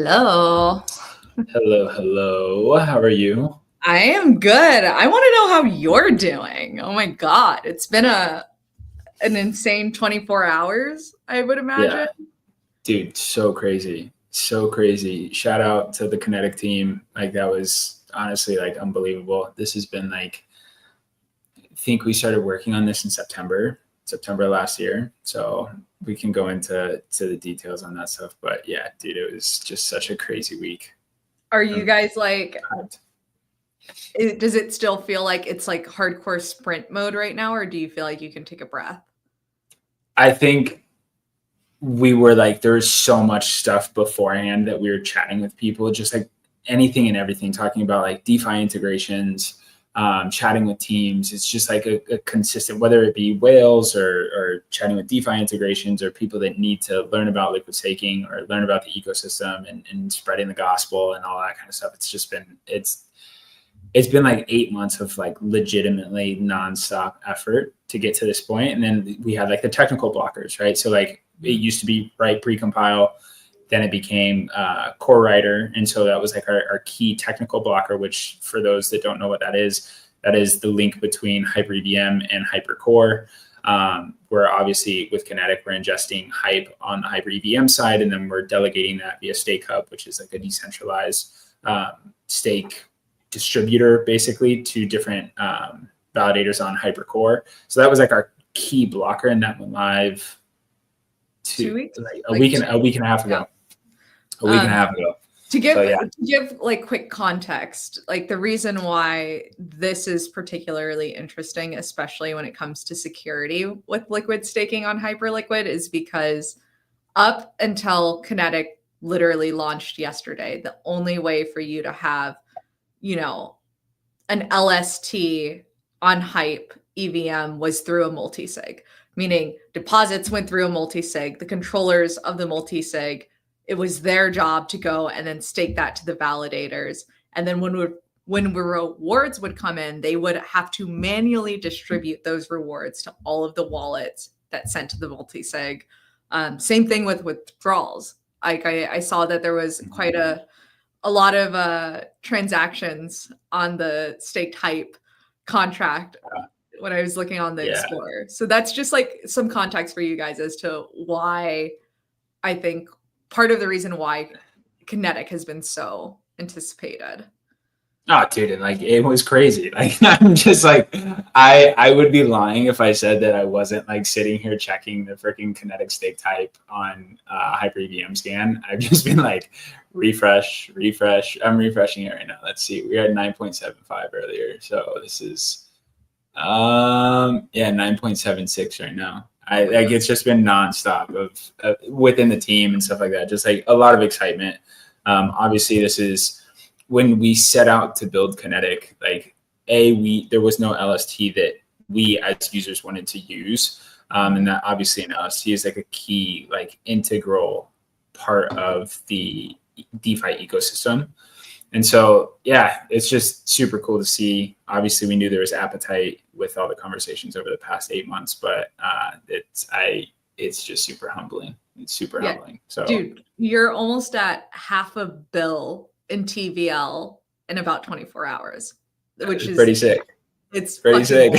Hello. Hello. How are you? I am good. I want to know how you're doing. Oh my God. It's been an insane 24 hours, I would imagine. Yeah, dude, so crazy. So crazy. Shout out to the Kinetic team. Like that was honestly like unbelievable. This has been like I think we started working on this in September last year. So we can go into the details on that stuff. But yeah, dude, it was just such a crazy week. Are you I'm guys like, hyped. does it still feel like it's like hardcore sprint mode right now, or do you feel like you can take a breath? I think we were like there was so much stuff beforehand that we were chatting with people, just like anything and everything, talking about like DeFi integrations, chatting with teams. It's just like a consistent, whether it be whales or chatting with DeFi integrations or people that need to learn about liquid staking or learn about the ecosystem and spreading the gospel and all that kind of stuff. It's just been it's been like 8 months of like legitimately nonstop effort to get to this point. And then we had like the technical blockers, right? So like it used to be write precompile, then it became core writer. And so that was like our key technical blocker, which for those that don't know what that is the link between HyperEVM and HyperCore. Where obviously with Kinetic, we're ingesting Hype on the HyperEVM side, and then we're delegating that via Stake Hub, which is like a decentralized stake distributor basically to different validators on HyperCore. So that was like our key blocker, and that went live 2 weeks? like Like a week and a half ago. A week and a Um, half ago. to give So yeah, to give like quick context, like the reason why this is particularly interesting, especially when it comes to security with liquid staking on Hyperliquid, is because up until Kinetic literally launched yesterday, the only way for you to have, you know, an LST on Hype EVM was through a multisig, meaning deposits went through a multisig, the controllers of the multisig, it was their job to go and then stake that to the validators. And then when rewards would come in, they would have to manually distribute those rewards to all of the wallets that sent to the multisig. Same thing with withdrawals. Like I saw that there was quite a lot of transactions on the staked Hype contract when I was looking on the yeah. Explorer. So that's just like some context for you guys as to why I think part of the reason why Kinetic has been so anticipated. Oh, dude, and like it was crazy. Like I'm just like I would be lying if I said that I wasn't like sitting here checking the freaking Kinetic stake type on HyperEVM scan. I've just been like refresh. I'm refreshing it right now. Let's see. We had 9.75 earlier, so this is 9.76 right now. I like it's just been nonstop of within the team and stuff like that. Just like a lot of excitement. Obviously, this is when we set out to build Kinetic, like there was no LST that we as users wanted to use, and that obviously an LST is like a key, like integral part of the DeFi ecosystem. And so, yeah, it's just super cool to see. Obviously, we knew there was appetite with all the conversations over the past 8 months, but it's just super humbling. It's super humbling. So, dude, you're almost at $500 million in TVL in about 24 hours, which is pretty sick. It's pretty sick.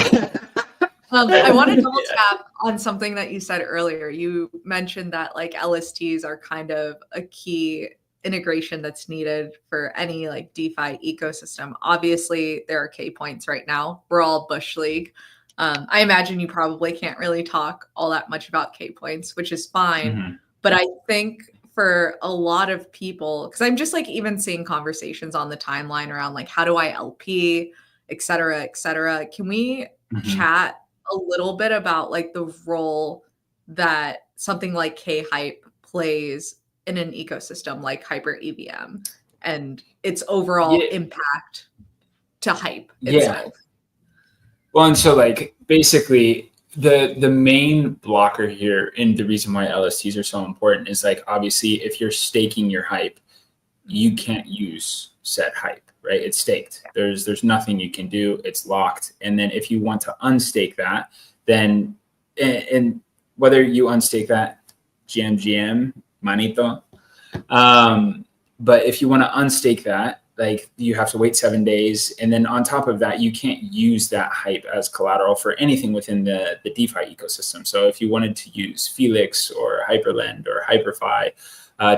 I want to double tap on something that you said earlier. You mentioned that like LSTs are kind of a key integration that's needed for any like DeFi ecosystem. Obviously, there are K points right now. We're all Bush League. I imagine you probably can't really talk all that much about K points, which is fine. Mm-hmm. But I think for a lot of people, because I'm just like even seeing conversations on the timeline around like how do I LP, et cetera, et cetera. Can we chat a little bit about like the role that something like kHYPE plays in an ecosystem like HyperEVM and its overall impact to Hype itself? Well, and so like basically the main blocker here and the reason why LSTs are so important is like obviously if you're staking your Hype, you can't use said Hype, right? It's staked. There's nothing you can do. It's locked. And then if you want to unstake that, then and whether you unstake that GM manito, But if you want to unstake that, like you have to wait 7 days. And then on top of that, you can't use that HYPE as collateral for anything within the DeFi ecosystem. So if you wanted to use Felix or Hyperlend or HyperFi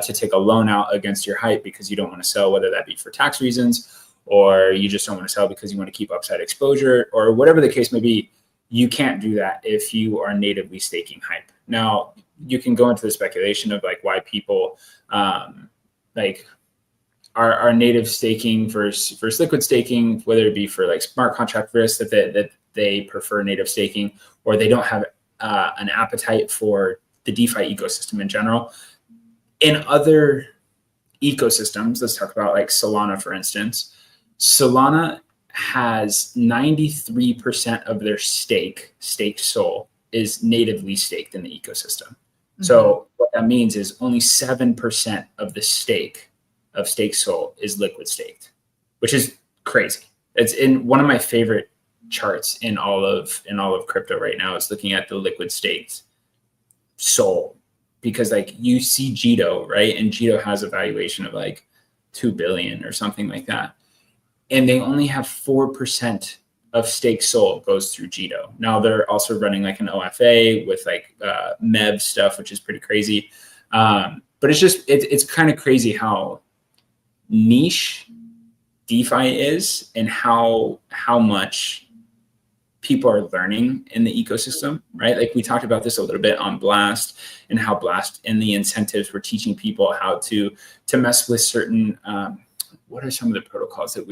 to take a loan out against your HYPE because you don't want to sell, whether that be for tax reasons or you just don't want to sell because you want to keep upside exposure or whatever the case may be, you can't do that if you are natively staking HYPE. Now, you can go into the speculation of like why people like are native staking versus liquid staking, whether it be for like smart contract risk that they prefer native staking, or they don't have an appetite for the DeFi ecosystem in general. In other ecosystems, let's talk about like Solana, for instance. Solana has 93% of their staked SOL is natively staked in the ecosystem. Mm-hmm. So what that means is only 7% of the stake of staked SOL is liquid staked, which is crazy. It's in one of my favorite charts in all of crypto right now is looking at the liquid staked SOL, because like you see Jito, right? And Jito has a valuation of like 2 billion or something like that. And they only have 4% of staked SOL goes through Jito. Now they're also running like an OFA with like MEV stuff, which is pretty crazy. But it's kind of crazy how niche DeFi is and how much people are learning in the ecosystem, right? Like we talked about this a little bit on Blast and how Blast and the incentives were teaching people how to mess with certain, what are some of the protocols that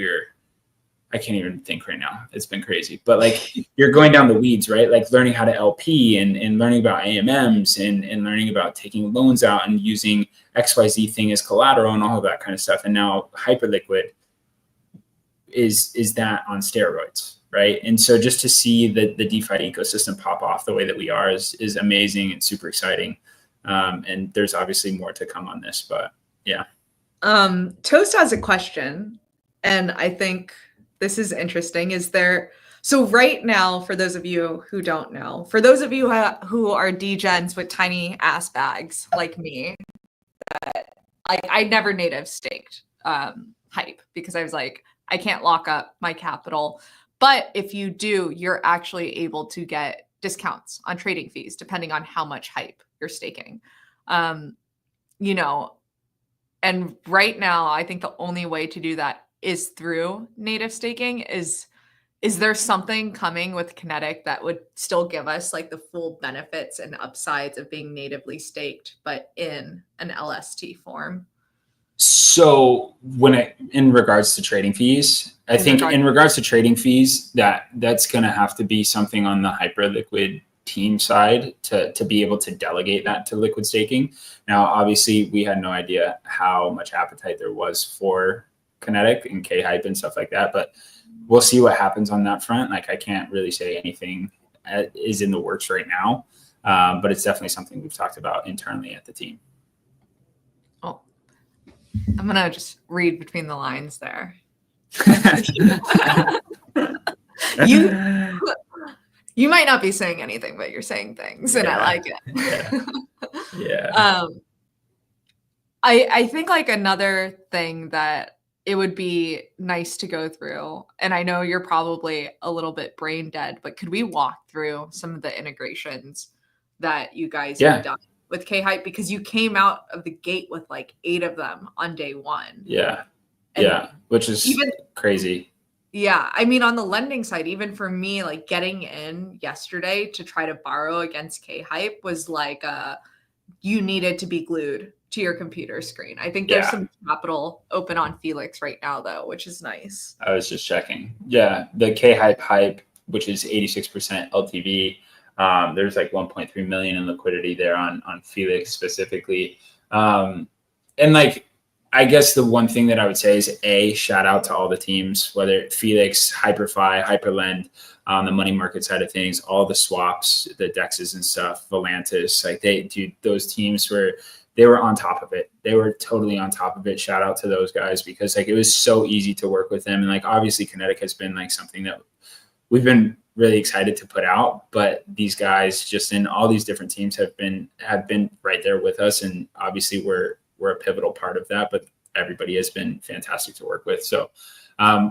I can't even think right now. It's been crazy, but like you're going down the weeds, right? Like learning how to LP and learning about AMMs and learning about taking loans out and using XYZ thing as collateral and all of that kind of stuff. And now Hyperliquid is that on steroids, right? And so just to see the DeFi ecosystem pop off the way that we are is amazing and super exciting. And there's obviously more to come on this, but yeah. Toast has a question, and I think this is interesting. So right now, for those of you who don't know, for those of you who are degens with tiny ass bags like me, I never native staked HYPE because I was like, I can't lock up my capital. But if you do, you're actually able to get discounts on trading fees depending on how much HYPE you're staking. And right now, I think the only way to do that is through native staking. Is there something coming with Kinetic that would still give us like the full benefits and upsides of being natively staked, but in an LST form? So in regards to trading fees, I think in regards to trading fees, that's going to have to be something on the Hyperliquid team side to be able to delegate that to liquid staking. Now, obviously, we had no idea how much appetite there was for Kinetic and kHYPE and stuff like that, but we'll see what happens on that front. Like, I can't really say anything is in the works right now, but it's definitely something we've talked about internally at the team. Oh, I'm going to just read between the lines there. You might not be saying anything, but you're saying things, and I like it. Yeah. I think like another thing that it would be nice to go through, and I know you're probably a little bit brain dead, but could we walk through some of the integrations that you guys have done with kHYPE? Because you came out of the gate with like 8 of them on day one. Yeah. Which is crazy. Yeah. I mean, on the lending side, even for me, like getting in yesterday to try to borrow against kHYPE was like, you needed to be glued to your computer screen. I think there's some capital open on Felix right now, though, which is nice. I was just checking. Yeah. The kHYPE HYPE, which is 86% LTV. There's like 1.3 million in liquidity there on Felix specifically. And like, I guess the one thing that I would say is shout out to all the teams, whether it's Felix, HyperFi, Hyperlend, on the money market side of things, all the swaps, the DEXs and stuff, Volantis, like those teams they were on top of it. They were totally on top of it. Shout out to those guys because like it was so easy to work with them. And like obviously Kinetic has been like something that we've been really excited to put out, but these guys just in all these different teams have been right there with us. And obviously we're a pivotal part of that, but everybody has been fantastic to work with. So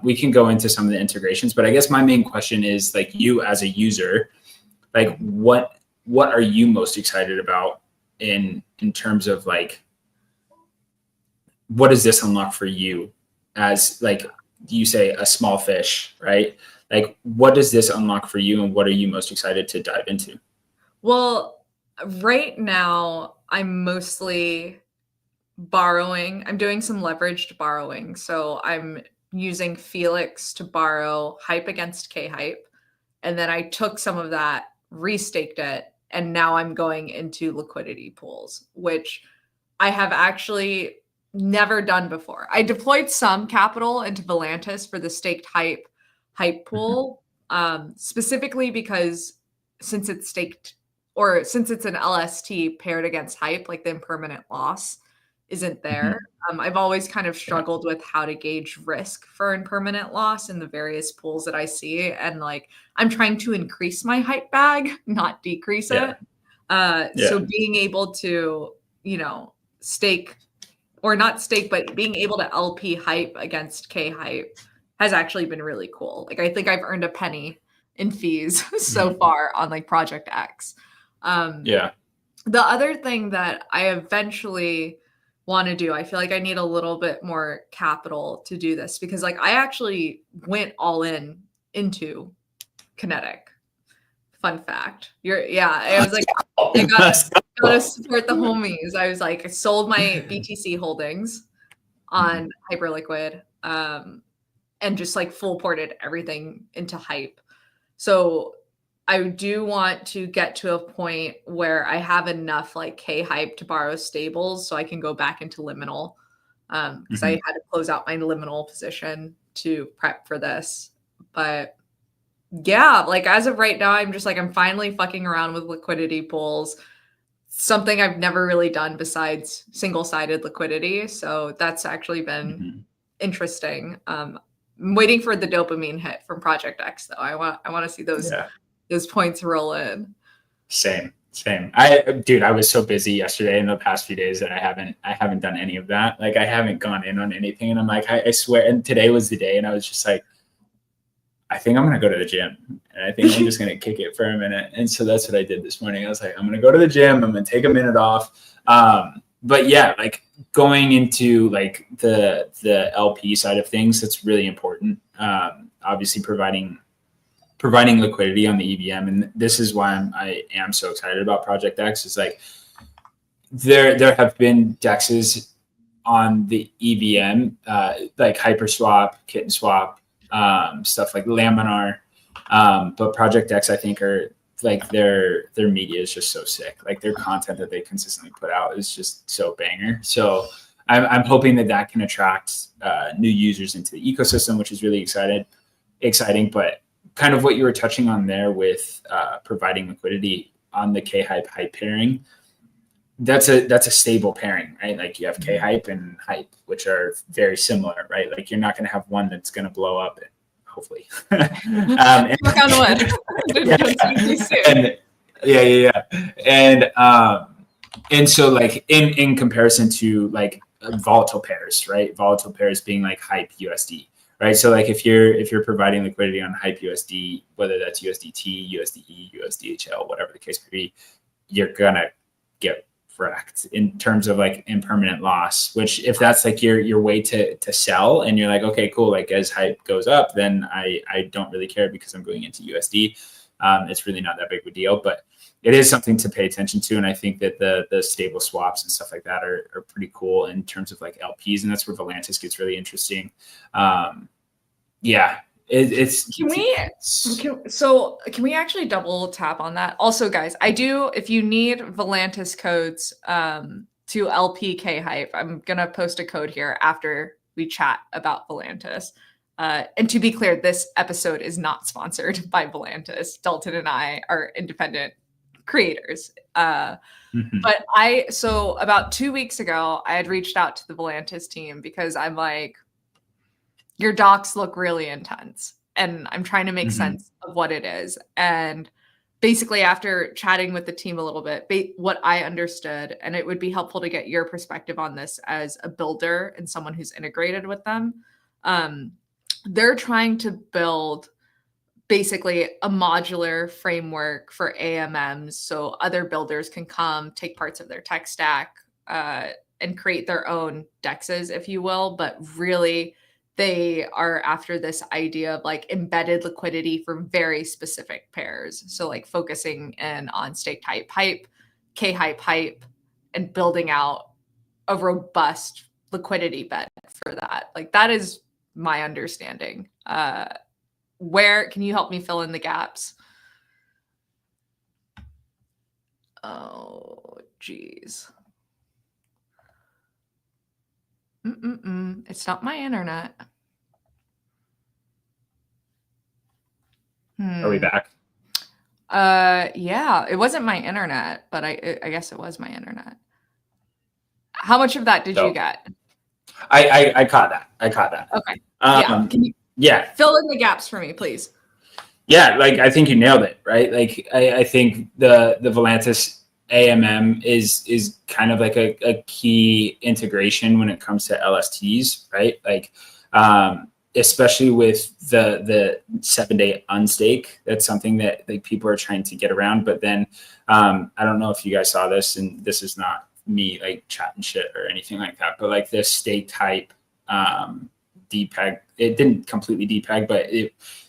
we can go into some of the integrations, but I guess my main question is like you as a user, like what are you most excited about in terms of like, what does this unlock for you as like you say a small fish, right? Like what does this unlock for you and what are you most excited to dive into? Well, right now I'm mostly borrowing. I'm doing some leveraged borrowing. So I'm using Felix to borrow hype against kHYPE. And then I took some of that, restaked it, and now I'm going into liquidity pools, which I have actually never done before. I deployed some capital into Volantis for the staked hype pool, specifically because since it's staked or since it's an LST paired against hype, like the impermanent loss isn't there. I've always kind of struggled with how to gauge risk for impermanent loss in the various pools that I see. And like, I'm trying to increase my hype bag, not decrease it. So being able to, stake or not stake, but being able to LP hype against kHYPE has actually been really cool. Like, I think I've earned a penny in fees so far on like Project X. The other thing that I eventually want to do, I feel like I need a little bit more capital to do this because like I actually went all into Kinetic. Fun fact. I was like, I gotta support the homies. I was like, I sold my BTC holdings on Hyperliquid, and just like full ported everything into hype. So I do want to get to a point where I have enough like kHYPE to borrow stables so I can go back into liminal. Because I had to close out my liminal position to prep for this. But yeah, like as of right now, I'm just like, I'm finally fucking around with liquidity pools. Something I've never really done besides single-sided liquidity. So that's actually been interesting. I'm waiting for the dopamine hit from Project X though. I want to see those points roll in. Same. I was so busy yesterday and the past few days that I haven't done any of that. Like I haven't gone in on anything. And I'm like, I swear. And today was the day. And I was just like, I think I'm going to go to the gym and I think I'm just going to kick it for a minute. And so that's what I did this morning. I was like, I'm going to go to the gym. I'm going to take a minute off. But yeah, like going into like the LP side of things, that's really important. Obviously providing liquidity on the EVM. And this is why I am so excited about Project X is like, there have been DEXs on the EVM, like Hyperswap, Kitten Swap, stuff like Laminar. But Project X, I think, are like their media is just so sick. Like their content that they consistently put out is just so banger. So I'm hoping that can attract new users into the ecosystem, which is really exciting. But kind of what you were touching on there with providing liquidity on the kHYPE hype pairing, that's a stable pairing, right? Like you have kHYPE and hype, which are very similar, right? Like you're not going to have one that's going to blow up, hopefully. Knock on wood. And so like in comparison to like volatile pairs, right? Volatile pairs being like hype USD, right? So like if you're providing liquidity on hype USD, whether that's USDT, USDE, USDHL, whatever the case may be, you're gonna get wrecked in terms of like impermanent loss, which if that's like your way to sell and you're like, okay, cool. Like as hype goes up, then I don't really care because I'm going into USD. It's really not that big of a deal, but it is something to pay attention to. And I think that the stable swaps and stuff like that are pretty cool in terms of like LPs. And that's where Volantis gets really interesting. Can we actually double tap on that? Also, guys, if you need Volantis codes to LP kHYPE, I'm gonna post a code here after we chat about Volantis. And to be clear, this episode is not sponsored by Volantis. Dalton and I are independent creators. But about 2 weeks ago, I had reached out to the Volantis team because I'm like, your docs look really intense and I'm trying to make sense of what it is. And basically after chatting with the team a little bit, what I understood, and it would be helpful to get your perspective on this as a builder and someone who's integrated with them. They're trying to build basically a modular framework for AMMs so other builders can come take parts of their tech stack and create their own dexes, if you will. But really, they are after this idea of like embedded liquidity for very specific pairs. So like focusing in on stake type hype, kHYPE, and building out a robust liquidity bed for that. Like that is my understanding. Where can you help me fill in the gaps? Oh, geez. It's not my internet. Are we back? Yeah, it wasn't my internet, but I guess it was my internet. How much of that did you get? I caught that. Okay. Yeah. Can you fill in the gaps for me, please? Yeah, like I think you nailed it, right? Like I think the Volantis AMM is kind of like a key integration when it comes to LSTs, right? Like especially with the 7-day unstake, that's something that like people are trying to get around. But then I don't know if you guys saw this, and this is not me like chatting shit or anything like that, but like this stake type depeg, it didn't completely depeg, but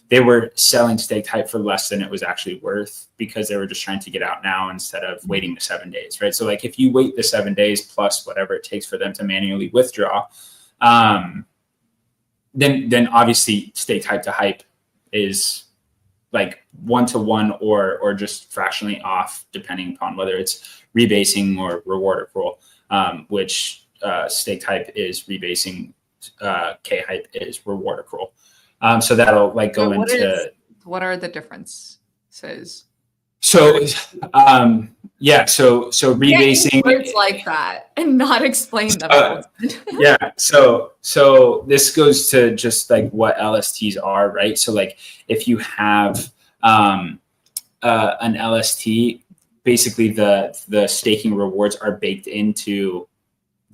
they were selling stake type for less than it was actually worth because they were just trying to get out now instead of waiting the 7 days, right? So like if you wait the 7 days plus whatever it takes for them to manually withdraw, then obviously stake type to hype is like 1-to-1 or just fractionally off, depending upon whether it's rebasing or reward accrual, which stake type is rebasing, kHYPE is reward accrual. So that'll like go into what are the differences? So yeah, so rebasing words like that and not explain them. Yeah, so this goes to just like what LSTs are, right? So like if you have an LST, basically the staking rewards are baked into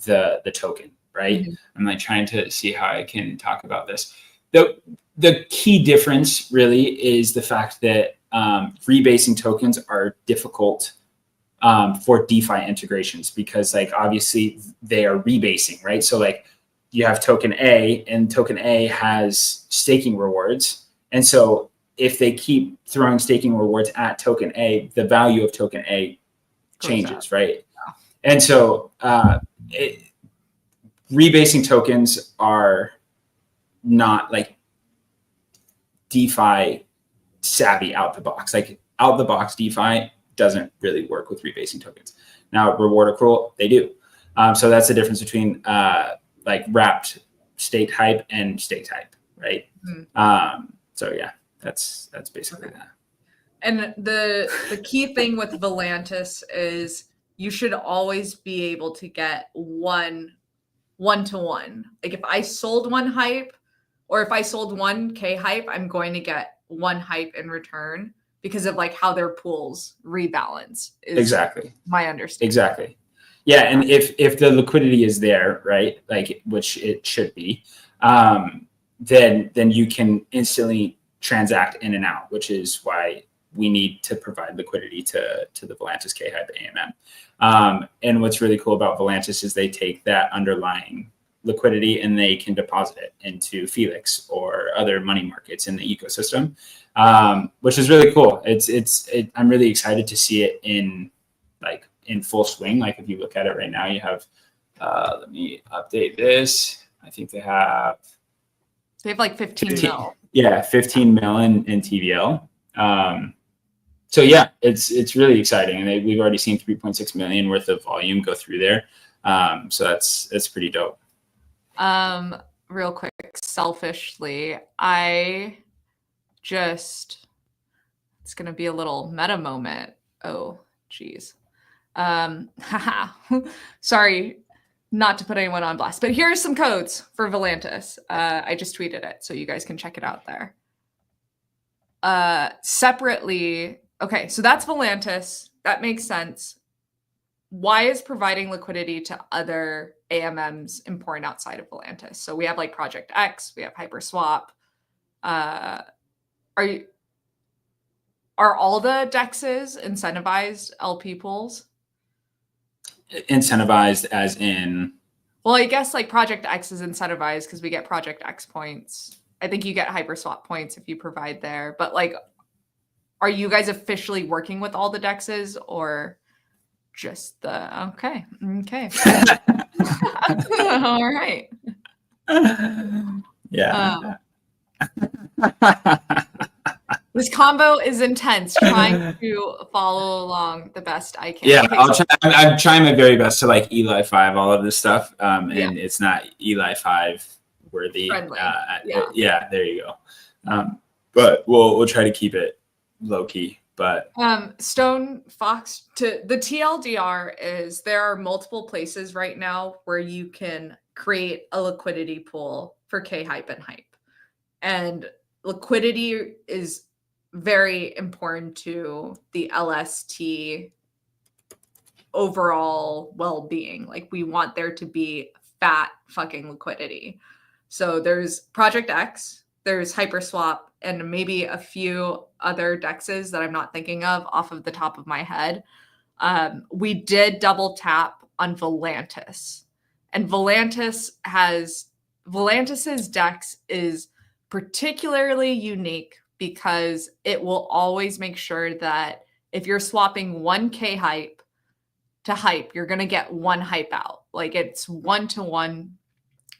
the token, right? Mm-hmm. I'm like trying to see how I can talk about this. The key difference really is the fact that rebasing tokens are difficult for DeFi integrations because like obviously they are rebasing, right? So like you have token A and token A has staking rewards. And so if they keep throwing staking rewards at token A, the value of token A changes, right? And so rebasing tokens are not like DeFi savvy out the box. Like out the box DeFi doesn't really work with rebasing tokens. Now reward accrual, they do. So that's the difference between like wrapped stake hype and stake type, right? Mm-hmm. So yeah, that's basically that. And the key thing with Volantis is you should always be able to get one-to-one. Like if I sold one hype or if I sold one kHYPE, I'm going to get one hype in return because of like how their pools rebalance. Exactly. My understanding. Exactly. Yeah. And if the liquidity is there, right, like which it should be, then you can instantly transact in and out, which is why we need to provide liquidity to the Volantis kHYPE AMM. And what's really cool about Volantis is they take that underlying liquidity and they can deposit it into Felix or other money markets in the ecosystem, which is really cool. I'm really excited to see it in full swing. Like if you look at it right now, you have, let me update this. I think they have like 15 mil. Yeah, 15 mil in TVL. So yeah, it's really exciting. And we've already seen 3.6 million worth of volume go through there. So that's pretty dope. Real quick, selfishly, it's going to be a little meta moment. Oh, geez. Sorry, not to put anyone on blast, but here's some codes for Volantis. I just tweeted it, so you guys can check it out there. Separately, Okay, so that's Volantis. That makes sense. Why is providing liquidity to other AMMs important outside of Volantis? So we have like Project X, we have Hyperswap. Uh, are all the dexes incentivized LP pools? Incentivized as in? Well, I guess like Project X is incentivized because we get Project X points. I think you get Hyperswap points if you provide there. But like, are you guys officially working with all the dexes or just the okay? All right. Yeah. This combo is intense, trying to follow along the best I can. Yeah, Okay, I'm trying my very best to like Eli 5 all of this stuff, Yeah. and it's not Eli 5 worthy. Friendly. Yeah, there you go. But we'll try to keep it low key. But Stone Fox, to the TLDR is there are multiple places right now where you can create a liquidity pool for kHYPE and hype. And liquidity is very important to the LST overall well-being. Like we want there to be fat fucking liquidity. So there's Project X, there's Hyperswap, and maybe a few other dexes that I'm not thinking of off of the top of my head. We did double tap on Volantis, and Volantis's dex is particularly unique because it will always make sure that if you're swapping 1k hype to hype, you're going to get one hype out. Like it's 1-to-1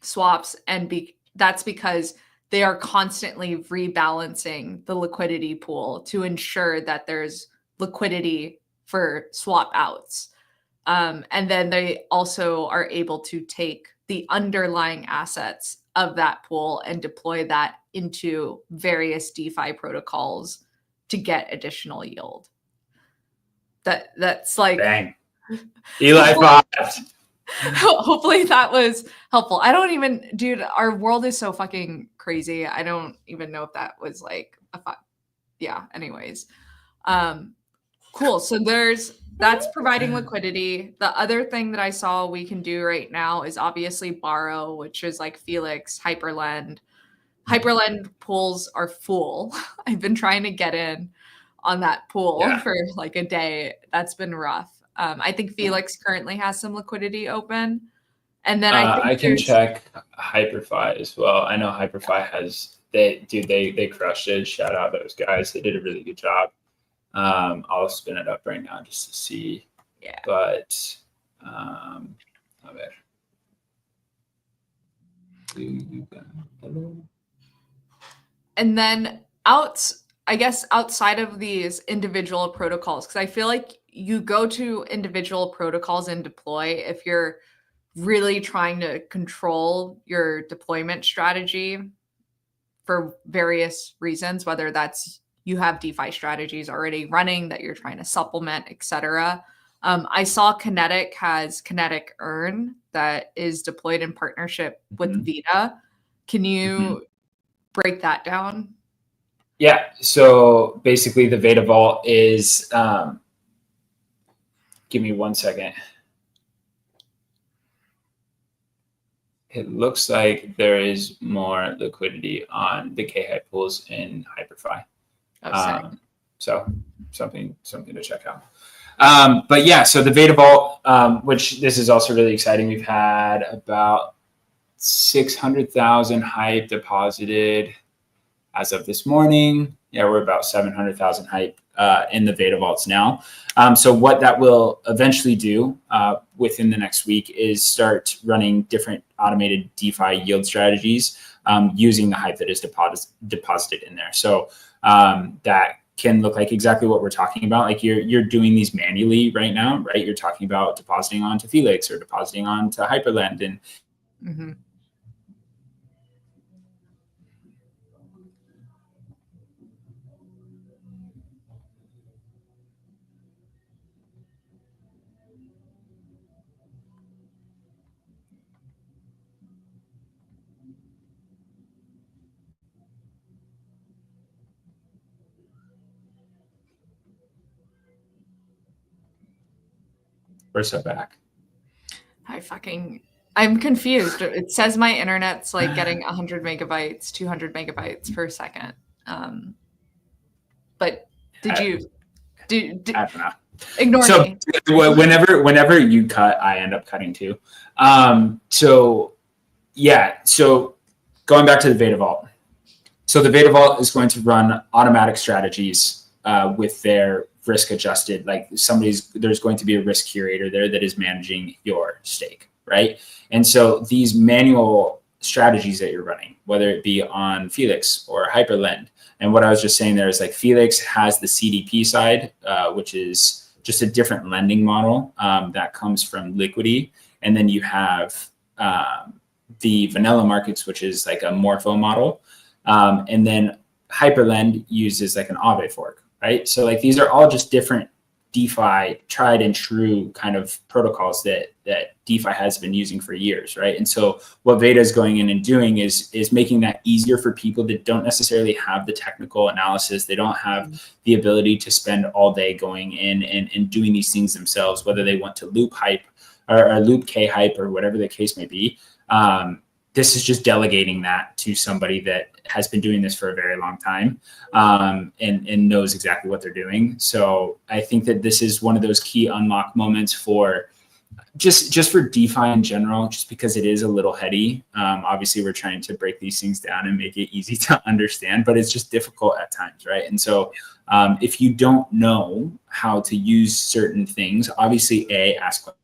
swaps. And that's because they are constantly rebalancing the liquidity pool to ensure that there's liquidity for swap outs. And then they also are able to take the underlying assets of that pool and deploy that into various DeFi protocols to get additional yield. That's like dang. Eli 5. Hopefully that was helpful. I don't even, dude, our world is so fucking crazy. I don't even know if that was like yeah, anyways. Cool. So that's providing liquidity. The other thing that I saw we can do right now is obviously borrow, which is like Felix, Hyperlend. Hyperlend pools are full. I've been trying to get in on that pool for like a day. That's been rough. I think Felix currently has some liquidity open. And then I can check Hyperfi as well. I know Hyperfi has they crushed it. Shout out those guys. They did a really good job. I'll spin it up right now just to see. Yeah. But a ver. And then I guess outside of these individual protocols, because I feel like you go to individual protocols and deploy if you're really trying to control your deployment strategy for various reasons, whether that's you have DeFi strategies already running that you're trying to supplement, etc. I saw Kinetic has Kinetic Earn that is deployed in partnership with Vita. Can you break that down? Yeah. So basically, the Vita Vault is. Give me 1 second. It looks like there is more liquidity on the kHYPE pools in Hyperfi. So something to check out. But yeah, so the Vita Vault, which this is also really exciting. We've had about 600,000 hype deposited as of this morning. Yeah, we're about 700,000 hype in the Vita Vaults now. So what that will eventually do within the next week is start running different automated DeFi yield strategies using the hype that is deposited in there. So that can look like exactly what we're talking about. Like you're doing these manually right now, right? You're talking about depositing onto Felix or depositing onto Hyperlend and We're so back. I'm confused. It says my internet's like getting 100 megabytes, 200 megabytes per second. But did you I don't know. Ignore So me. whenever you cut, I end up cutting too. So going back to the Veda Vault. So the Veda Vault is going to run automatic strategies with their risk adjusted, like there's going to be a risk curator there that is managing your stake, right? And so these manual strategies that you're running, whether it be on Felix or Hyperlend, and what I was just saying there is like Felix has the CDP side, which is just a different lending model that comes from Liquidity. And then you have the vanilla markets, which is like a Morpho model. And then Hyperlend uses like an Aave fork, right? So like these are all just different DeFi tried and true kind of protocols that DeFi has been using for years, right? And so what Veda is going in and doing is making that easier for people that don't necessarily have the technical analysis. They don't have the ability to spend all day going in and doing these things themselves, whether they want to loop hype or loop kHYPE or whatever the case may be. This is just delegating that to somebody that has been doing this for a very long time and knows exactly what they're doing. So I think that this is one of those key unlock moments for just for DeFi in general, just because it is a little heady. Obviously, we're trying to break these things down and make it easy to understand, but it's just difficult at times, right? And so if you don't know how to use certain things, obviously, ask questions.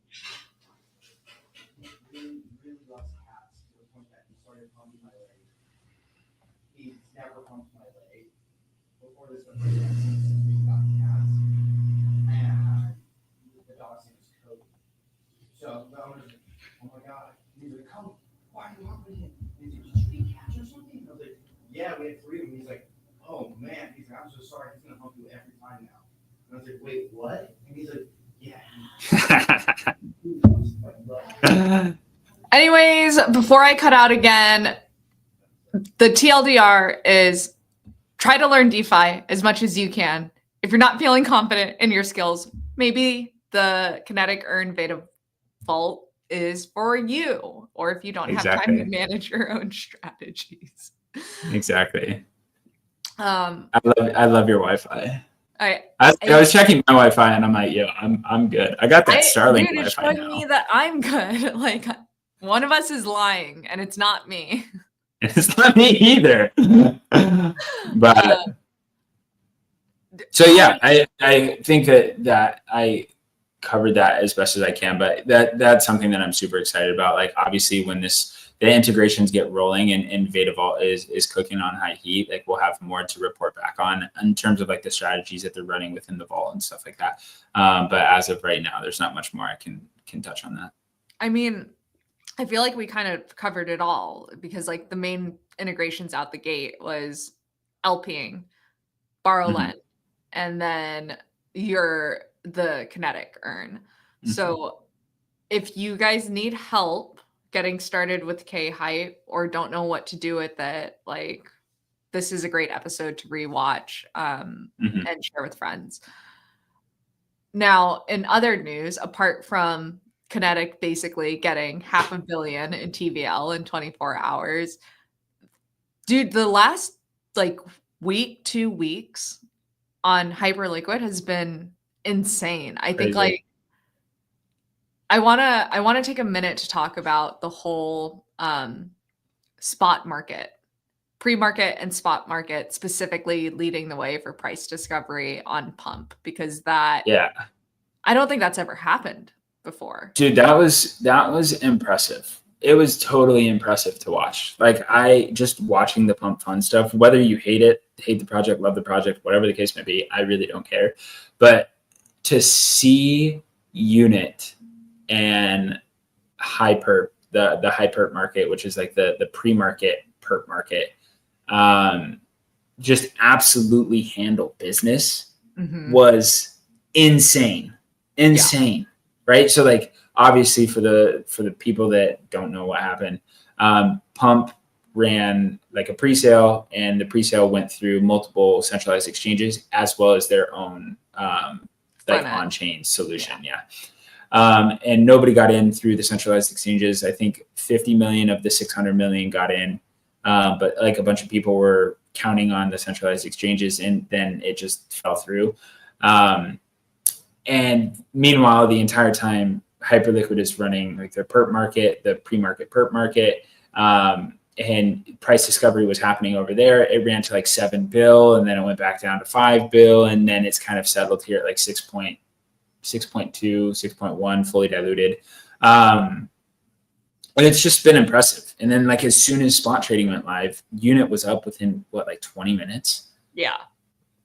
So the owner's like, oh my God. He's like, come, why are you helping him? He's like, did you get cats or something? I was like, yeah, we had 3 of them. He's like, oh man. He's like, I'm so sorry. He's going to hump you every time now. And I was like, wait, what? And he's like, yeah. Anyways, before I cut out again, the TLDR is try to learn DeFi as much as you can. If you're not feeling confident in your skills, maybe the Kinetic Earn Veda Vault is for you, or if you don't have time to manage your own strategies. Exactly. I love your Wi-Fi. I was checking my Wi-Fi and I'm like, yo, I'm good. I got that Starlink Wi-Fi. It's showing me that I'm good. Like one of us is lying, and it's not me. It's not me either. But so yeah, I think that I covered that as best as I can, but that's something that I'm super excited about. Like obviously when the integrations get rolling and Veda Vault is cooking on high heat, like we'll have more to report back on in terms of like the strategies that they're running within the vault and stuff like that. But as of right now, there's not much more I can touch on that. I mean, I feel like we kind of covered it all because like the main integrations out the gate was LPing, borrow lend, and then the Kinetic Earn. So if you guys need help getting started with kHYPE or don't know what to do with it, like this is a great episode to rewatch and share with friends. Now, in other news, apart from Kinetic basically getting $500 million in TVL in 24 hours, dude, the last like week, 2 weeks on Hyperliquid has been insane. I think like I want to take a minute to talk about the whole spot market, pre-market and spot market, specifically leading the way for price discovery on Pump, because I don't think that's ever happened before. Dude, that was impressive. It was totally impressive to watch. Like I just watching the Pump Fund stuff, whether you hate the project, love the project, whatever the case may be, I really don't care. But to see Unit and Hyperp, the Hyperp market, which is like the pre-market perp market, just absolutely handle business was insane, right? So like obviously for the people that don't know what happened, Pump ran like a pre-sale, and the pre-sale went through multiple centralized exchanges as well as their own like on-chain solution. And nobody got in through the centralized exchanges. I think 50 million of the 600 million got in. But like a bunch of people were counting on the centralized exchanges, and then it just fell through. And meanwhile, the entire time, Hyperliquid is running like their perp market, the pre-market perp market, and price discovery was happening over there. It ran to like 7 bill, and then it went back down to 5 bill, and then it's kind of settled here at like 6.2, 6.1, fully diluted. And it's just been impressive. And then like as soon as spot trading went live, unit was up within what, like 20 minutes? Yeah.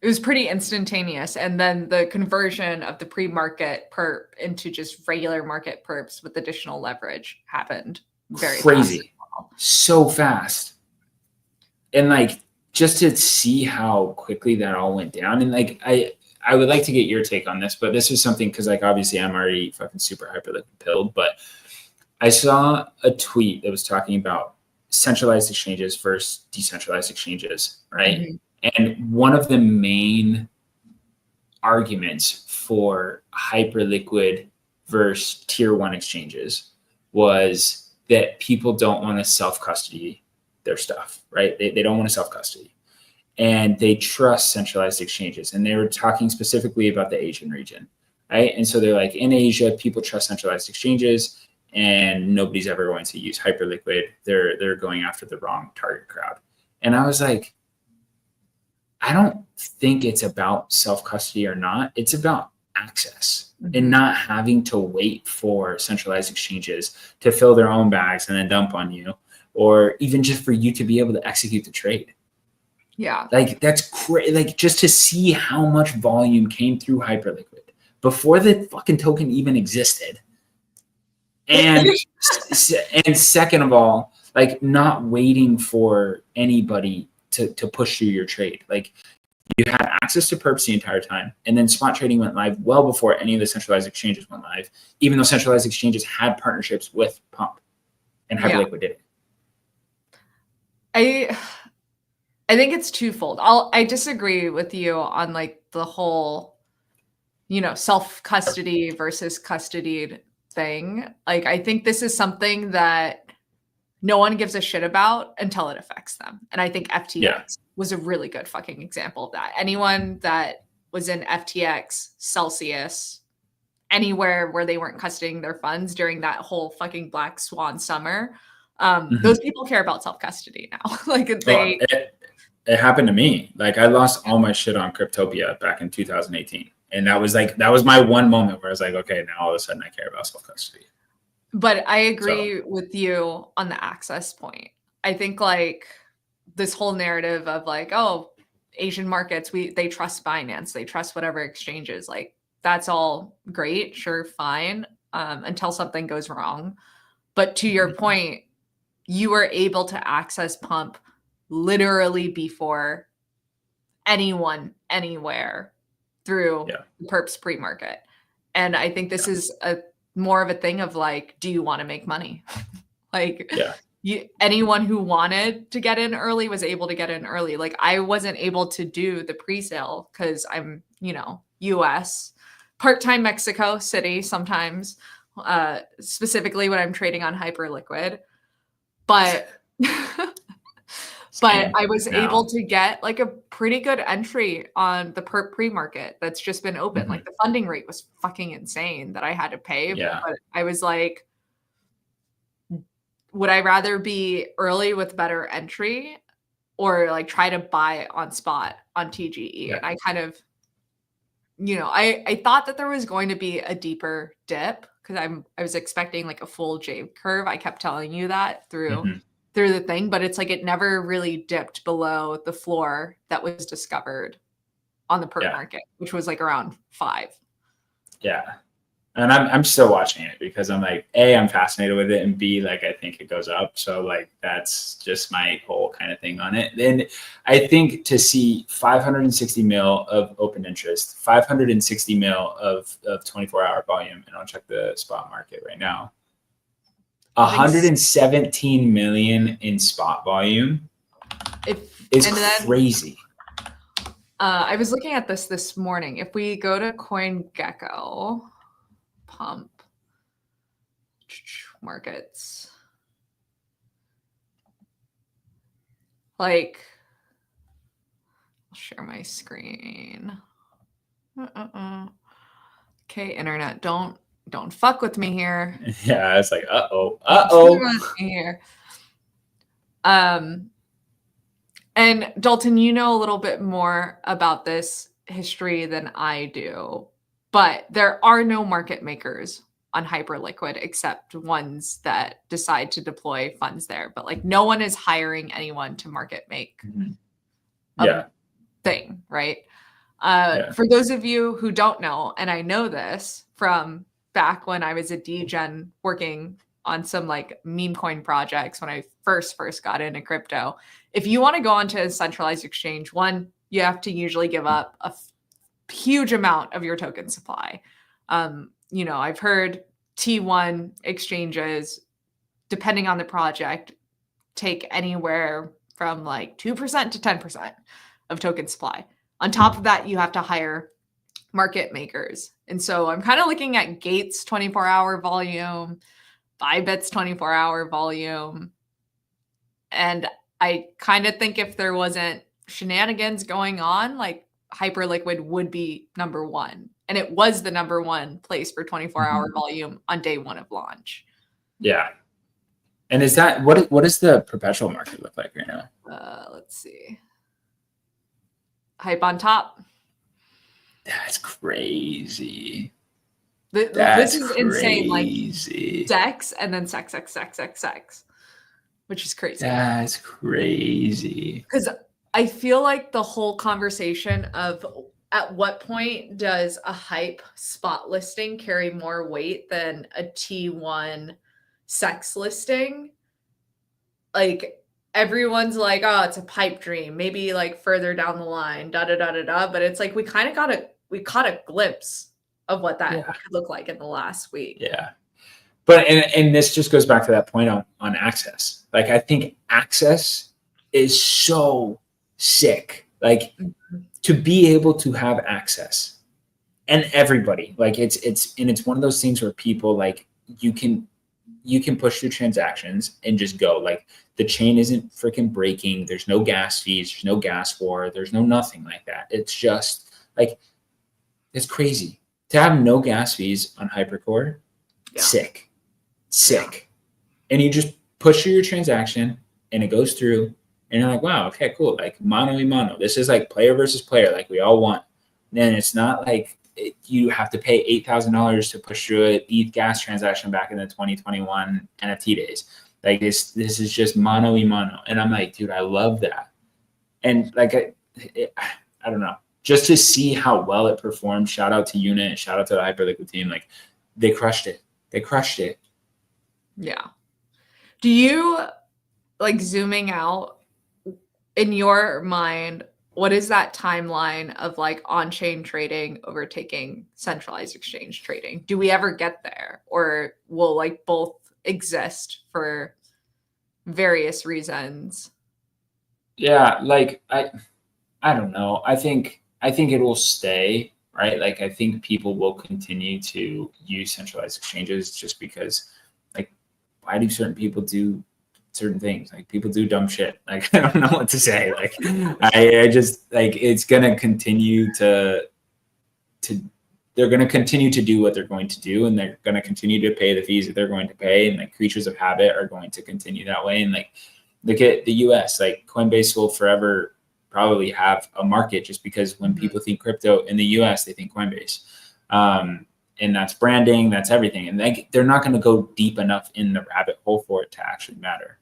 It was pretty instantaneous. And then the conversion of the pre-market perp into just regular market perps with additional leverage happened very crazy. fast. So fast. And like just to see how quickly that all went down. And like I would like to get your take on this, but this is something because like obviously I'm already fucking super Hyperliquid pilled, but I saw a tweet that was talking about centralized exchanges versus decentralized exchanges, right? Mm-hmm. And one of the main arguments for Hyperliquid versus tier 1 exchanges was that people don't want to self-custody their stuff, right? They don't want to self-custody. And they trust centralized exchanges. And they were talking specifically about the Asian region, right? And so they're like, in Asia, people trust centralized exchanges, and nobody's ever going to use Hyperliquid. They're going after the wrong target crowd. And I was like, I don't think it's about self-custody or not. It's about access and not having to wait for centralized exchanges to fill their own bags and then dump on you, or even just for you to be able to execute the trade. Yeah. Like that's crazy. Like just to see how much volume came through Hyperliquid before the fucking token even existed. And second of all, like not waiting for anybody to push through your trade. Like you had access to perps the entire time, and then spot trading went live well before any of the centralized exchanges went live, even though centralized exchanges had partnerships with Pump, and Hyperliquid did it. I think it's twofold. I disagree with you on like the whole, self-custody versus custodied thing. Like, I think this is something that no one gives a shit about until it affects them. And I think FTX was a really good fucking example of that. Anyone that was in FTX, Celsius, anywhere where they weren't custodying their funds during that whole fucking black swan summer, those people care about self-custody now. Like it happened to me. Like I lost all my shit on Cryptopia back in 2018. And that was my one moment where I was like, okay, now all of a sudden I care about self-custody. But I agree with you on the access point. I think like this whole narrative of like, oh, Asian markets, they trust Binance, they trust whatever exchanges, like that's all great, sure, fine, until something goes wrong. But to your point, you were able to access Pump literally before anyone, anywhere through the perps pre-market. And I think this is more of a thing of like, do you want to make money? Like anyone who wanted to get in early was able to get in early. Like I wasn't able to do the pre-sale because I'm, US, part-time Mexico City sometimes, specifically when I'm trading on Hyperliquid. But but I was able to get like a pretty good entry on the perp pre-market that's just been open. Like the funding rate was fucking insane that I had to pay. Yeah. But I was like, would I rather be early with better entry or like try to buy on spot on TGE? Yeah. And I kind of, I thought that there was going to be a deeper dip because I was expecting like a full J curve. I kept telling you that through the thing, but it's like it never really dipped below the floor that was discovered on the perp market, which was like around 5. Yeah. And I'm still watching it because I'm like, A, I'm fascinated with it, and B, like I think it goes up. So like that's just my whole kind of thing on it. And I think to see 560 mil of open interest, 560 mil of 24-hour volume, and I'll check the spot market right now. 117 million in spot volume is crazy. I was looking at this morning. If we go to CoinGecko, Pump, markets. Like, I'll share my screen. Okay, internet, don't fuck with me here. Yeah, it's like, Don't fuck with me here. And Dalton, you know a little bit more about this history than I do, but there are no market makers on Hyperliquid except ones that decide to deploy funds there. But like no one is hiring anyone to market make a thing, right? For those of you who don't know, and I know this from back when I was a DGen working on some like meme coin projects when I first got into crypto. If you want to go onto a centralized exchange, one, you have to usually give up a huge amount of your token supply. You know, I've heard T1 exchanges, depending on the project, take anywhere from like 2% to 10% of token supply. On top of that, you have to hire market makers. And so I'm kind of looking at Gates 24-hour volume, Bybit's 24-hour volume. And I kind of think if there wasn't shenanigans going on, like Hyperliquid would be number one. And it was the number one place for 24-hour volume on day one of launch. Yeah. And is that, what does the perpetual market look like right now? Let's see. Hype on top. That's crazy. This is insane. Like DEX and then sex, which is crazy. That's crazy. Because I feel like the whole conversation of at what point does a hype spot listing carry more weight than a T1 sex listing? Like everyone's like, oh, it's a pipe dream. Maybe like further down the line, But it's like we caught a glimpse of what that could look like in the last week. Yeah. But and this just goes back to that point on access. Like I think access is so sick. Like to be able to have access and everybody, like it's one of those things where people like you can push through transactions and just go. Like the chain isn't freaking breaking. There's no gas fees. There's no gas war. There's no nothing like that. It's just like, it's crazy to have no gas fees on Hypercore. Sick. And you just push through your transaction and it goes through and you're like, wow, okay, cool. Like mano y mano. This is like player versus player. Like we all want. Then it's not like you have to pay $8,000 to push through an ETH gas transaction back in the 2021 NFT days. Like this is just mano y mano. And I'm like, dude, I love that. And like, I don't know, just to see how well it performed. Shout out to Unit, shout out to the Hyperliquid team. Like they crushed it. Yeah. Do you, like, zooming out in your mind, what is that timeline of like on-chain trading overtaking centralized exchange trading? Do we ever get there, or will like both exist for various reasons? Yeah, like I don't know. I think it will stay, right? Like I think people will continue to use centralized exchanges just because, like, why do certain people do certain things? Like people do dumb shit. Like I don't know what to say. Like I just like it's gonna continue to they're gonna continue to do what they're going to do, and they're gonna continue to pay the fees that they're going to pay, and like creatures of habit are going to continue that way. And like look at the US, like Coinbase will forever probably have a market just because when people think crypto in the US, they think Coinbase. And that's branding, that's everything. And they're not going to go deep enough in the rabbit hole for it to actually matter.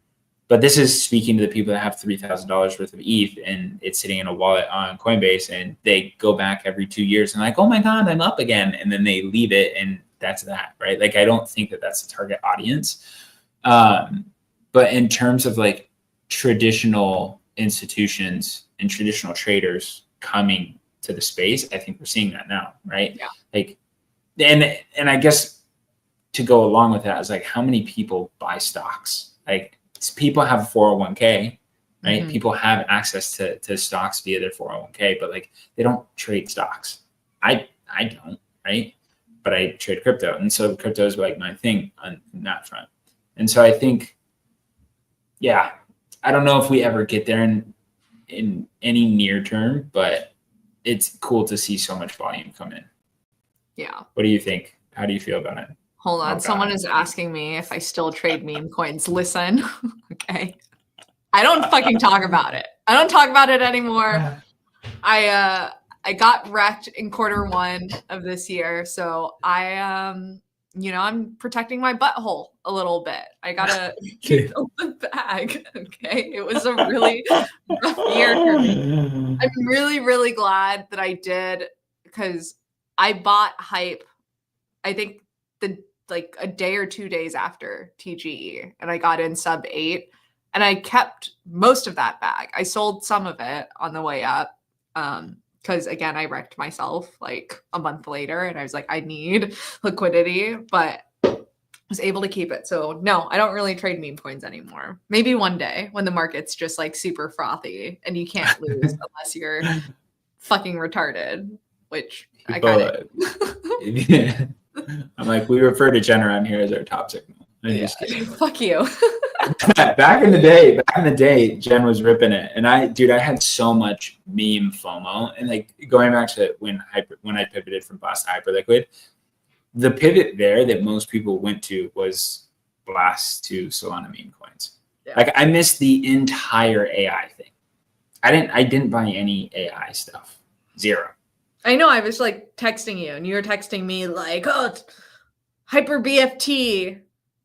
But this is speaking to the people that have $3,000 worth of ETH and it's sitting in a wallet on Coinbase, and they go back every 2 years and like, oh my God, I'm up again. And then they leave it, and that's that, right? Like, I don't think that that's the target audience. But in terms of like traditional institutions and traditional traders coming to the space, I think we're seeing that now, right? Yeah. Like, and I guess to go along with that is like, how many people buy stocks? Like people have a 401k, right? People have access to stocks via their 401k, but like they don't trade stocks. I don't, right? But I trade crypto. And so crypto is like my thing on that front. And so I think, yeah, I don't know if we ever get there in any near term, but it's cool to see so much volume come in. Yeah. What do you think? How do you feel about it? Hold on. Oh, Someone God. is asking me if I still trade meme coins. Listen, okay. I don't fucking talk about it. I don't talk about it anymore. I got wrecked in Q1 of this year, so I'm protecting my butthole a little bit. I gotta keep the bag. Okay, it was a really rough year for me. I'm really, really glad that I did, because I bought Hype, I think a day or 2 days after TGE, and I got in sub 8, and I kept most of that bag. I sold some of it on the way up, because again, I wrecked myself like a month later, and I was like, I need liquidity, but I was able to keep it. So no, I don't really trade meme coins anymore. Maybe one day when the market's just like super frothy and you can't lose unless you're fucking retarded, which I kind of. Yeah. I'm like, we refer to Jen around here as our top signal. I'm just kidding. Fuck you. Back in the day, Jen was ripping it, and I had so much meme FOMO, and like going back to when I pivoted from Blast to Hyperliquid, the pivot there that most people went to was Blast to Solana meme coins. Yeah. Like I missed the entire AI thing. I didn't buy any AI stuff. Zero. I know. I was like texting you, and you were texting me like, "Oh, Hyper BFT,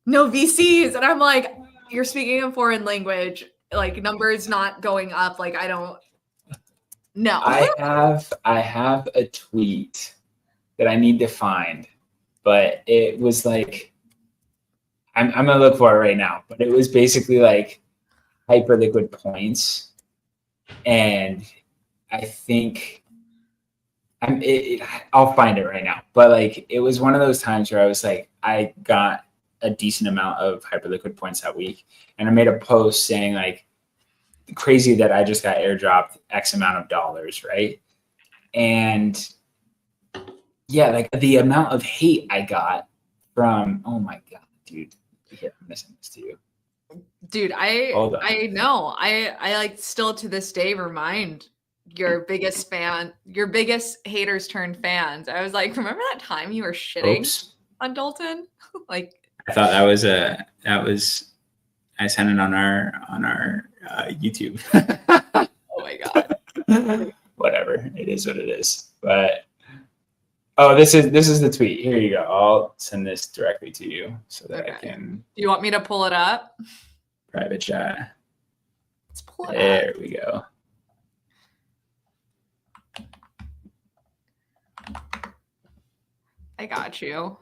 no VCs," and I'm like, "You're speaking a foreign language. Like numbers not going up. Like I don't know." I have a tweet that I need to find, but it was like, I'm gonna look for it right now. But it was basically like Hyperliquid points, and I think. I'll find it right now, but like it was one of those times where I was like, I got a decent amount of Hyperliquid points that week, and I made a post saying like, crazy that I just got airdropped X amount of dollars, right? And yeah, like the amount of hate I got from, oh my god, dude, yeah, I'm missing this to you. Dude, I know. I like still to this day remind your biggest haters turned fans. I was like, remember that time you were shitting on Dalton? Like, I thought that was I sent it on our YouTube. Oh my god. Whatever, it is what it is. But this is the tweet. Here you go. I'll send this directly to you so that I can. Do you want me to pull it up? Private chat. Let's pull it there up. We go. I got you.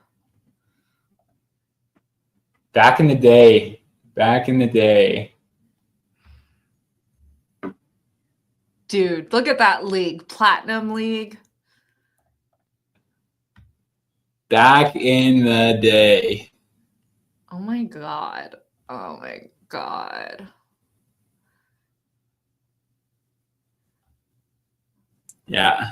Back in the day. Dude, look at that league. Platinum League. Back in the day. Oh my god. Oh my god. Yeah.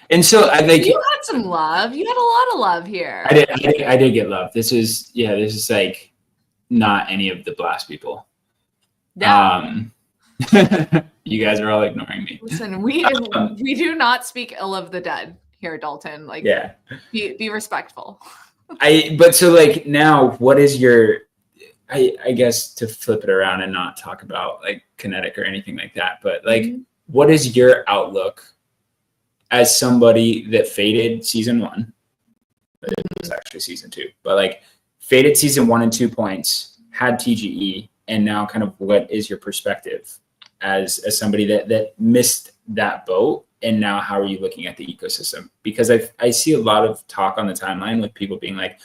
And so I think you had some love. You had a lot of love here. I did get love. This is like not any of the Blast people. Yeah. You guys are all ignoring me. Listen, we do not speak ill of the dead here, Dalton. Like, yeah. Be respectful. But so like now, what is your? I guess to flip it around and not talk about like Kinetic or anything like that, but like, what is your outlook as somebody that faded season 1? It was actually season 2, but like faded season 1 and 2 points, had TGE, and now kind of what is your perspective as somebody that missed that boat, and now how are you looking at the ecosystem? Because I see a lot of talk on the timeline with people being like,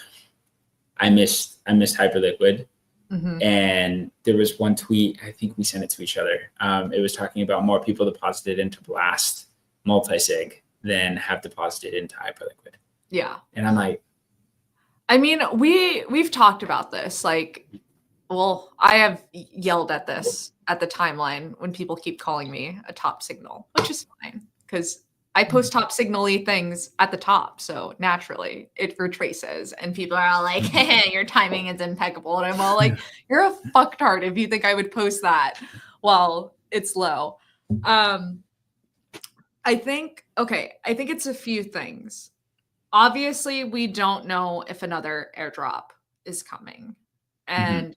I missed Hyperliquid. Mm-hmm. And there was one tweet, I think we sent it to each other. It was talking about more people deposited into Blast multi-sig than have deposited into Hyperliquid. Yeah. And I'm like, I mean, we've talked about this. Like, well, I have yelled at this at the timeline when people keep calling me a top signal, which is fine because I post top signal-y things at the top, so naturally it retraces, and people are all like, hey, your timing is impeccable. And I'm all like, you're a fucktard if you think I would post that while it's low. I think it's a few things. Obviously, we don't know if another airdrop is coming. And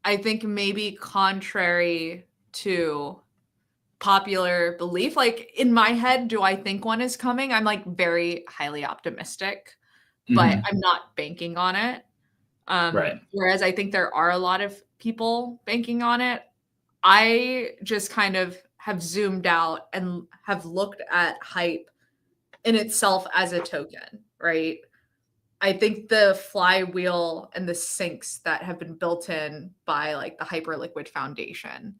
I think maybe contrary to popular belief, like in my head, do I think one is coming? I'm like very highly optimistic, but I'm not banking on it. Right. Whereas I think there are a lot of people banking on it. I just kind of have zoomed out and have looked at hype in itself as a token, right? I think the flywheel and the sinks that have been built in by like the Hyperliquid Foundation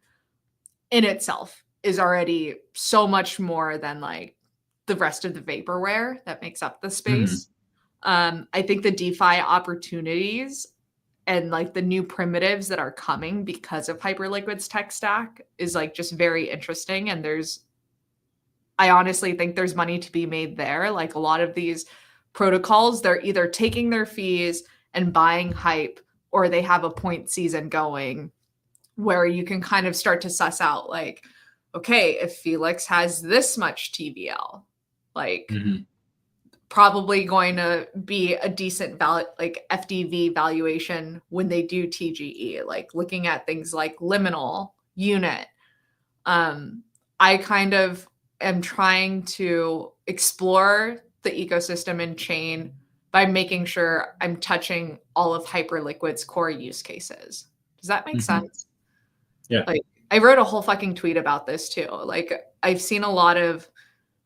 in itself is already so much more than like the rest of the vaporware that makes up the space. I think the DeFi opportunities and like the new primitives that are coming because of Hyperliquid's tech stack is like just very interesting. And I honestly think there's money to be made there. Like a lot of these protocols, they're either taking their fees and buying hype, or they have a point season going where you can kind of start to suss out like, okay, if Felix has this much TVL, like probably going to be a decent like FDV valuation when they do TGE, like looking at things like liminal unit. I kind of am trying to explore the ecosystem and chain by making sure I'm touching all of Hyperliquid's core use cases. Does that make sense? Yeah. Like I wrote a whole fucking tweet about this too. Like I've seen a lot of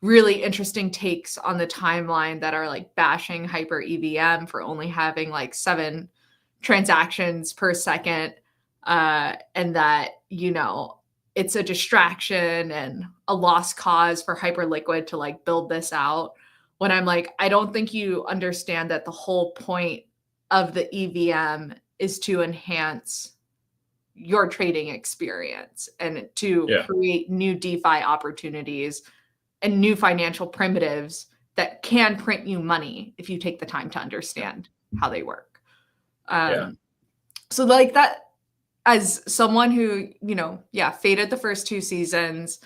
really interesting takes on the timeline that are like bashing Hyper EVM for only having like 7 transactions per second. And that, you know, it's a distraction and a lost cause for Hyperliquid to like build this out. When I'm like, I don't think you understand that the whole point of the EVM is to enhance your trading experience and to create new DeFi opportunities and new financial primitives that can print you money if you take the time to understand how they work. So like that, as someone who, you know, faded the first 2 seasons,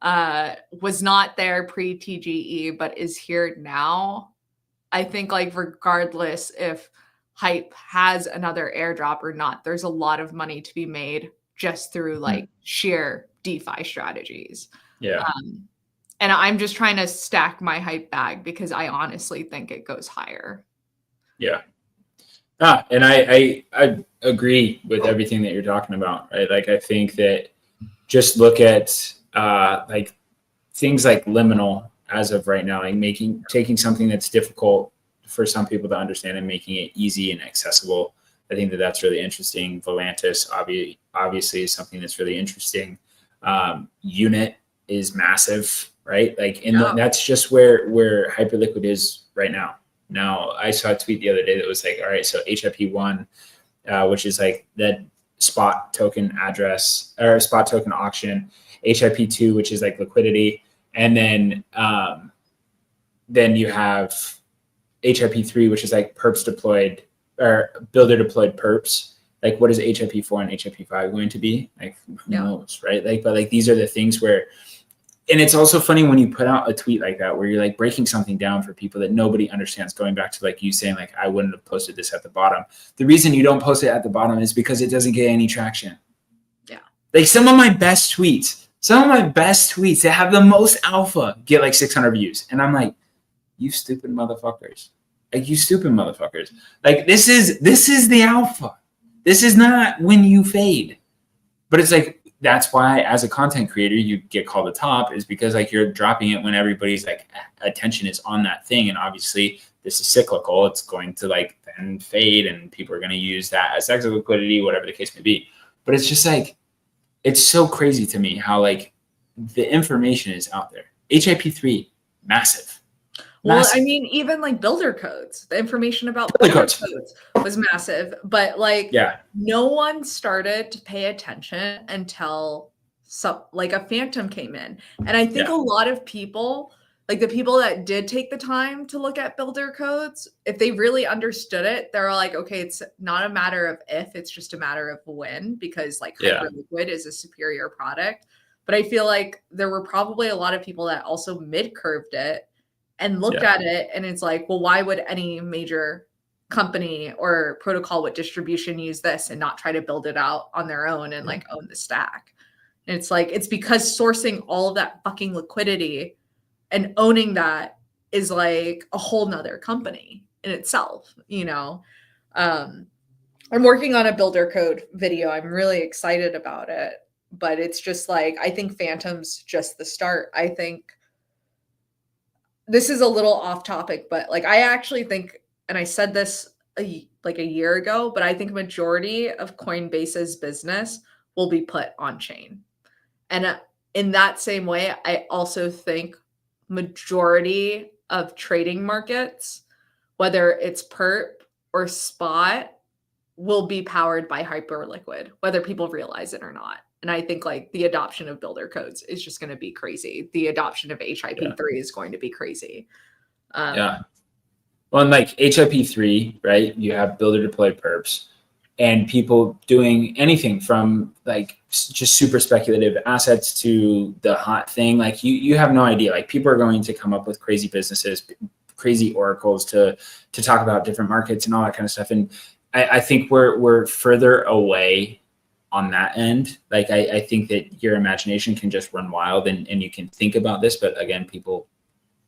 was not there pre-TGE, but is here now. I think like regardless if hype has another airdrop or not, there's a lot of money to be made just through like sheer DeFi strategies. And I'm just trying to stack my hype bag because I honestly think it goes higher. And I agree with everything that you're talking about, right? Like I think that just look at like things like liminal as of right now, like taking something that's difficult for some people to understand and making it easy and accessible. I think that that's really interesting. Volantis obviously is something that's really interesting. Unit is massive, right? Like that's just where Hyperliquid is right now. Now I saw a tweet the other day that was like, all right, so HIP1, which is like that spot token address or spot token auction, HIP2, which is like liquidity. And then you have HIP3, which is like perps deployed or builder deployed perps. Like what is HIP4 and HIP5 going to be? Like who knows, right? Like, but like these are the things where, and it's also funny when you put out a tweet like that, where you're like breaking something down for people that nobody understands, going back to like you saying, like, I wouldn't have posted this at the bottom. The reason you don't post it at the bottom is because it doesn't get any traction. Like some of my best tweets that have the most alpha get like 600 views. And I'm like, you stupid motherfuckers. Like you stupid motherfuckers. Like this is the alpha. This is not when you fade. But it's like, that's why as a content creator, you get called the top, is because like you're dropping it when everybody's like attention is on that thing. And obviously this is cyclical. It's going to like then fade and people are going to use that as exit liquidity, whatever the case may be. But it's just like, it's so crazy to me how like the information is out there. HIP3, massive. Well, I mean, even like builder codes, the information about builder codes was massive, but like no one started to pay attention until like a phantom came in. And I think a lot of people like the people that did take the time to look at builder codes, if they really understood it, they're like, okay, it's not a matter of if, it's just a matter of when, because like Hyperliquid is a superior product. But I feel like there were probably a lot of people that also mid-curved it and looked at it, and it's like, well, why would any major company or protocol with distribution use this and not try to build it out on their own and like own the stack? And it's like, it's because sourcing all of that fucking liquidity and owning that is like a whole nother company in itself, you know? I'm working on a builder code video. I'm really excited about it, but it's just like, I think Phantom's just the start. I think this is a little off topic, but like, I actually think, and I said this like a year ago, but I think majority of Coinbase's business will be put on chain. And in that same way, I also think majority of trading markets, whether it's perp or spot, will be powered by Hyperliquid, whether people realize it or not. And I think like the adoption of builder codes is just going to be crazy. The adoption of HIP3 is going to be crazy. Well, and like HIP3, right? You have builder deployed perps, and people doing anything from like just super speculative assets to the hot thing. Like you have no idea. Like people are going to come up with crazy businesses, crazy oracles to talk about different markets and all that kind of stuff. And I think we're further away on that end. Like I think that your imagination can just run wild and you can think about this, but again, people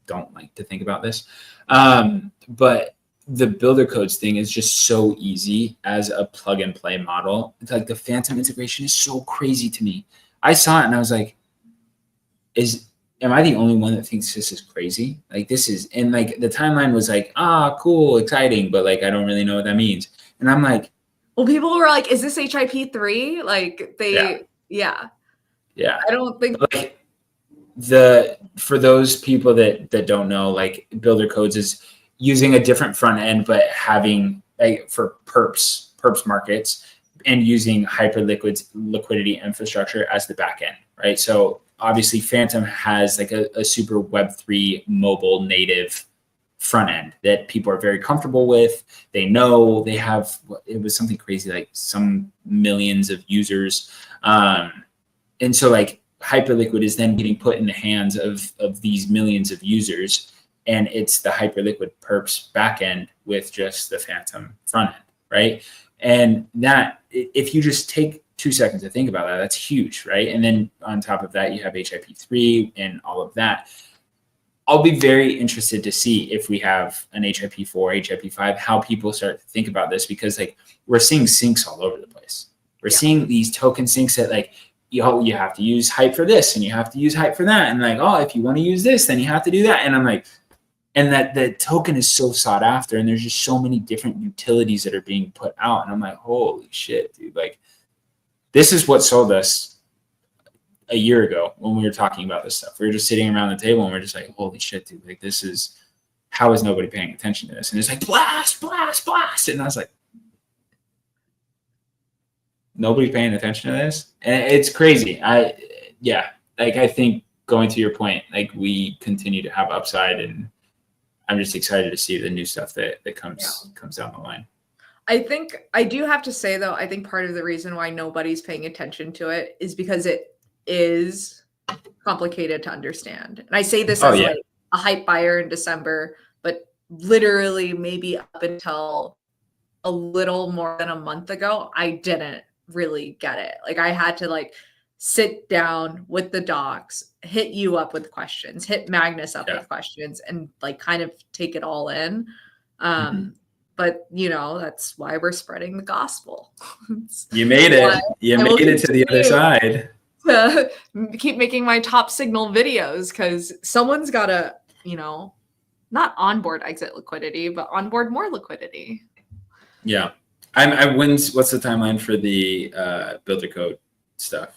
don't like to think about this. But the builder codes thing is just so easy as a plug and play model. It's like the Phantom integration is so crazy to me. I saw it and I was like, am I the only one that thinks this is crazy? Like this is, and like the timeline was like, cool, exciting, but like, I don't really know what that means. And I'm like, well, people were like, is this HIP3? Like yeah. I don't think like for those people that don't know, like builder codes is using a different front end, but having for perps markets and using Hyperliquid's liquidity infrastructure as the back end, right? So obviously Phantom has like a super Web3 mobile native front end that people are very comfortable with. They know they have, it was something crazy, like some millions of users. And so like Hyperliquid is then getting put in the hands of these millions of users. And it's the Hyperliquid perps backend with just the Phantom front end, right? And that, if you just take 2 seconds to think about that, that's huge, right? And then on top of that, you have HIP3 and all of that. I'll be very interested to see if we have an HIP4, HIP5, how people start to think about this, because like we're seeing syncs all over the place. We're seeing these token syncs that like, you have to use Hype for this and you have to use Hype for that. And like, if you want to use this, then you have to do that. And I'm like, and that the token is so sought after, and there's just so many different utilities that are being put out. And I'm like, holy shit, dude. Like, this is what sold us a year ago when we were talking about this stuff. We were just sitting around the table and we're just like, holy shit, dude. Like, this is, how is nobody paying attention to this? And it's like, blast, blast, blast. And I was like, nobody paying attention to this? And it's crazy. I think going to your point, like we continue to have upside, and I'm just excited to see the new stuff that comes down the line. I think I do have to say though, I think part of the reason why nobody's paying attention to it is because it is complicated to understand. And I say this as like a hype buyer in December, but literally maybe up until a little more than a month ago, I didn't really get it. Like I had to like sit down with the docs, hit you up with questions, hit Magnus up with questions, and like kind of take it all in. But you know, that's why we're spreading the gospel. You made it. You made it to the other side. To keep making my top signal videos, because someone's got to, you know, not onboard exit liquidity, but onboard more liquidity. Yeah. What's the timeline for the builder code stuff?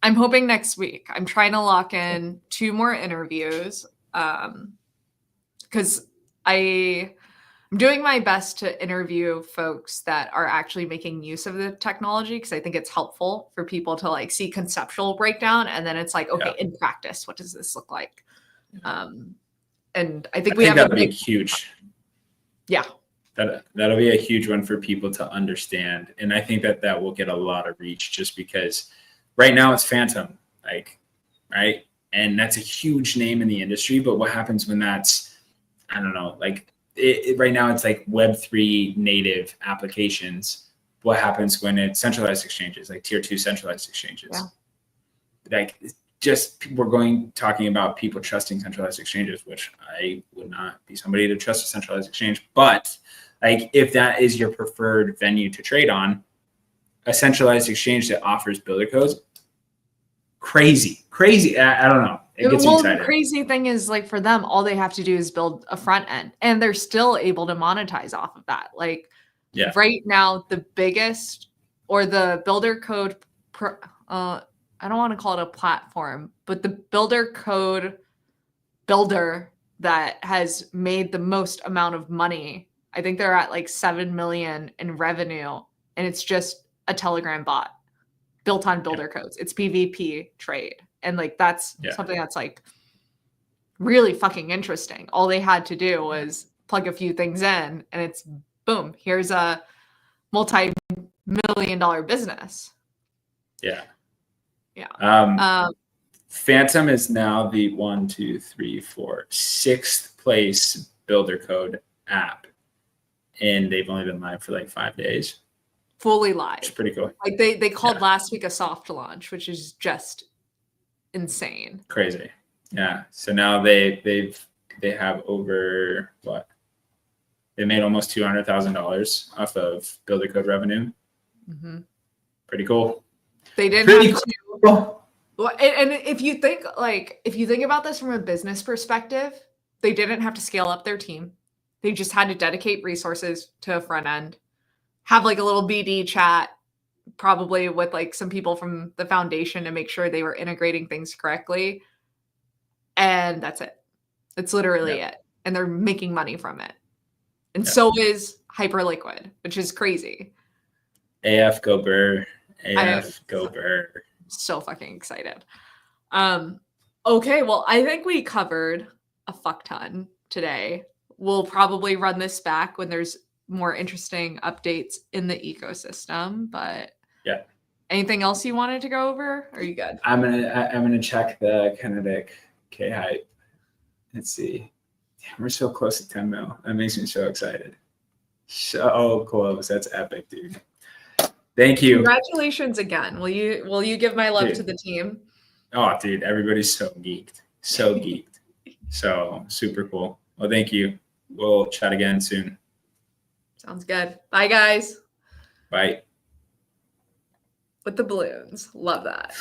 I'm hoping next week. I'm trying to lock in 2 more interviews because I'm doing my best to interview folks that are actually making use of the technology, because I think it's helpful for people to like see conceptual breakdown, and then it's like, okay, in practice, what does this look like? And I I think we think have that'll be huge. yeah. That'll be a huge one for people to understand. And I think that will get a lot of reach just because right now it's Phantom, like, right? And that's a huge name in the industry. But what happens when that's, I don't know, like right now it's like Web3 native applications. What happens when it's centralized exchanges, like tier 2 centralized exchanges? Yeah. Like just talking about people trusting centralized exchanges, which I would not be somebody to trust a centralized exchange. But like if that is your preferred venue to trade on, a centralized exchange that offers builder codes, crazy. I don't know. It gets me excited. The crazy thing is, like, for them, all they have to do is build a front end, and they're still able to monetize off of that. Like, right now, the biggest or the builder code, I don't want to call it a platform, but the builder code builder that has made the most amount of money, I think they're at like 7 million in revenue, and it's just a Telegram bot built on builder codes. It's PvP trade. And like that's something that's like really fucking interesting. All they had to do was plug a few things in, and it's boom, here's a multi-million-dollar business. Yeah. Yeah. Phantom is now the 6th place builder code app, and they've only been live for like 5 days. Fully live. It's pretty cool. Like they called last week a soft launch, which is just insane. Crazy. Yeah. So now they have over what? They made almost $200,000 off of builder code revenue. Mm-hmm. Pretty cool. They didn't have to. Well, and if you think about this from a business perspective, they didn't have to scale up their team. They just had to dedicate resources to a front end, have like a little BD chat, probably with like some people from the foundation to make sure they were integrating things correctly. And that's it. That's literally it. And they're making money from it. And so is Hyperliquid, which is crazy. AF go Burr. AF go Burr. So fucking excited. Okay, well, I think we covered a fuck ton today. We'll probably run this back when there's more interesting updates in the ecosystem, but anything else you wanted to go over? Are you good? I'm gonna check the kinetic kHYPE. Let's see. Damn, we're so close to 10 mil. That makes me so excited. So close. That's epic, dude. Thank you. Congratulations again. Will you give my love to the team? Oh, dude, everybody's so geeked. So geeked. So super cool. Well, thank you. We'll chat again soon. Sounds good. Bye, guys. Bye. With the balloons. Love that.